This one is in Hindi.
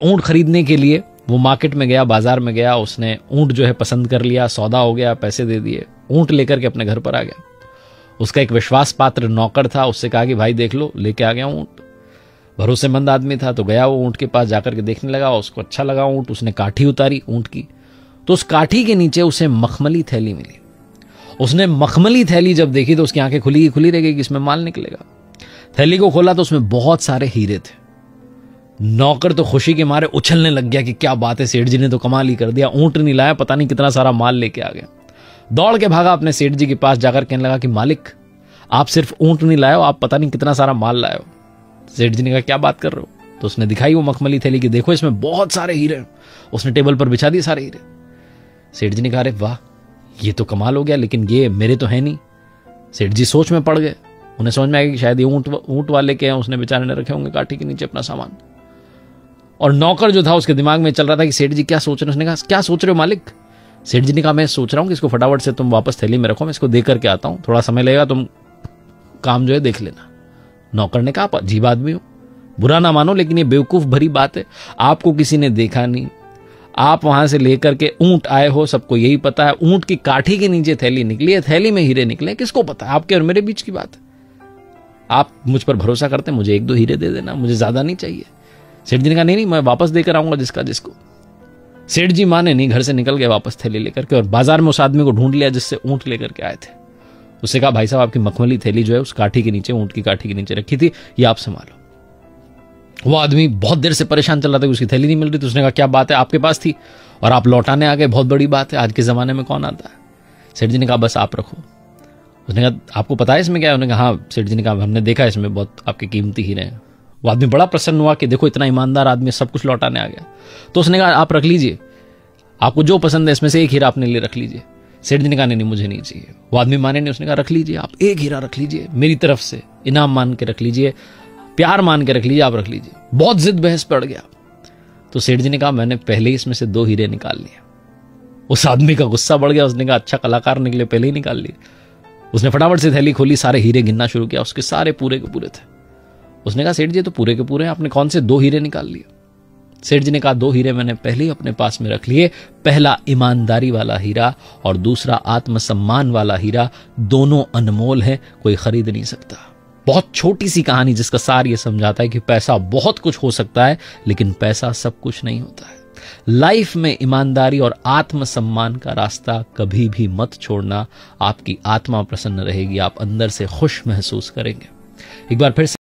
ऊंट खरीदने के लिए वो मार्केट में गया, बाजार में गया, उसने ऊंट जो है पसंद कर लिया, सौदा हो गया, पैसे दे दिए, ऊंट लेकर के अपने घर पर आ गया। उसका एक विश्वास पात्र नौकर था, उससे कहा कि भाई देख लो, लेके आ गया ऊंट। भरोसेमंद आदमी था, तो गया वो ऊंट के पास जाकर के देखने लगा, उसको अच्छा लगा ऊंट, उसने काठी उतारी ऊंट की, तो उस काठी के नीचे उसे मखमली थैली मिली। उसने मखमली थैली जब देखी तो उसकी आंखें खुली रह गई कि इसमें माल निकलेगा। थैली को खोला तो उसमें बहुत सारे हीरे थे। नौकर तो खुशी के मारे उछलने लग गया कि क्या बात है, सेठ जी ने तो कमाल ही कर दिया, ऊंट नहीं लाया, पता नहीं कितना सारा माल लेके आ गया। दौड़ के भागा अपने सेठ जी के पास, जाकर कहने लगा कि मालिक, आप सिर्फ ऊंट नहीं लाए हो, आप पता नहीं कितना सारा माल लाए हो। सेठ जी ने कहा क्या बात कर रहे हो? तो उसने दिखाई वो मखमली थैली कि देखो इसमें बहुत सारे हीरे। उसने टेबल पर बिछा दिए सारे हीरे। सेठ जी ने कहा अरे वाह, ये तो कमाल हो गया, लेकिन ये मेरे तो है नहीं। सेठ जी सोच में पड़ गए, उन्हें समझ में आया कि शायद ये ऊंट वाले के हैं, उसने बेचारे ने रखे होंगे काठी के नीचे अपना सामान। और नौकर जो था उसके दिमाग में चल रहा था कि सेठ जी क्या सोच रहे हैं। उसने कहा क्या सोच रहे हो मालिक? सेठ जी ने कहा मैं सोच रहा हूं कि इसको फटाफट से तुम वापस थैली में रखो, मैं इसको दे करके आता हूं, थोड़ा समय लगेगा, तुम काम जो है देख लेना। नौकर ने कहा अजीब आदमी हो, बुरा ना मानो, लेकिन ये बेवकूफ भरी बात है, आपको किसी ने देखा नहीं, आप वहां से लेकर के ऊंट आए हो, सबको यही पता है, ऊंट की काठी के नीचे थैली निकली है, थैली में हीरे निकले, किसको पता है? आपके और मेरे बीच की बात है। आप मुझ पर भरोसा करते हैं, मुझे 1-2 हीरे दे देना, मुझे ज्यादा नहीं चाहिए। सेठ जी ने कहा नहीं, मैं वापस देकर आऊंगा जिसको। सेठ जी माने नहीं, घर से निकल गए वापस थैली लेकर के, और बाजार में उस आदमी को ढूंढ लिया जिससे ऊंट लेकर के आए थे। उससे कहा भाई साहब, आपकी मखमली थैली जो है उस काठी के नीचे, ऊंट की काठी के नीचे रखी थी, ये आप संभालो। वो आदमी बहुत देर से परेशान चल रहा था कि उसकी थैली नहीं मिल रही थी। उसने कहा क्या बात है, आपके पास थी और आप लौटाने आ गए, बहुत बड़ी बात है, आज के जमाने में कौन आता है? सेठ जी ने कहा बस आप रखो। उसने कहा आपको पता है इसमें क्या है? उन्होंने कहा हाँ। सेठ जी ने कहा हमने देखा इसमें बहुत आपके कीमती हीरे हैं। वो आदमी बड़ा प्रसन्न हुआ कि देखो इतना ईमानदार आदमी, सब कुछ लौटाने आ गया। तो उसने कहा आप रख लीजिए, आपको जो पसंद है इसमें से एक हीरा अपने लिए रख लीजिए। सेठ जी ने कहा नहीं मुझे नहीं चाहिए। वो आदमी माने नहीं, उसने कहा रख लीजिए, आप एक हीरा रख लीजिए, मेरी तरफ से इनाम मान के रख लीजिए, प्यार मान के रख लीजिए, आप रख लीजिए। बहुत जिद बहस पड़ गया। तो सेठ जी ने कहा मैंने पहले ही इसमें से 2 हीरे निकाल लिए। उस आदमी का गुस्सा बढ़ गया, उसने कहा अच्छा कलाकार निकले, पहले ही निकाल लिए। उसने फटाफट से थैली खोली, सारे हीरे गिनना शुरू किया, उसके सारे पूरे के पूरे थे। उसने कहा सेठ जी तो पूरे के पूरे हैं, आपने कौन से 2 हीरे निकाल लिए? सेठ जी ने कहा 2 हीरे मैंने पहले ही अपने पास में रख लिए, पहला ईमानदारी वाला हीरा और दूसरा आत्मसम्मान वाला हीरा, दोनों अनमोल है, कोई खरीद नहीं सकता। बहुत छोटी सी कहानी जिसका सार ये समझाता है कि पैसा बहुत कुछ हो सकता है, लेकिन पैसा सब कुछ नहीं होता है। लाइफ में ईमानदारी और आत्मसम्मान का रास्ता कभी भी मत छोड़ना, आपकी आत्मा प्रसन्न रहेगी, आप अंदर से खुश महसूस करेंगे। एक बार फिर से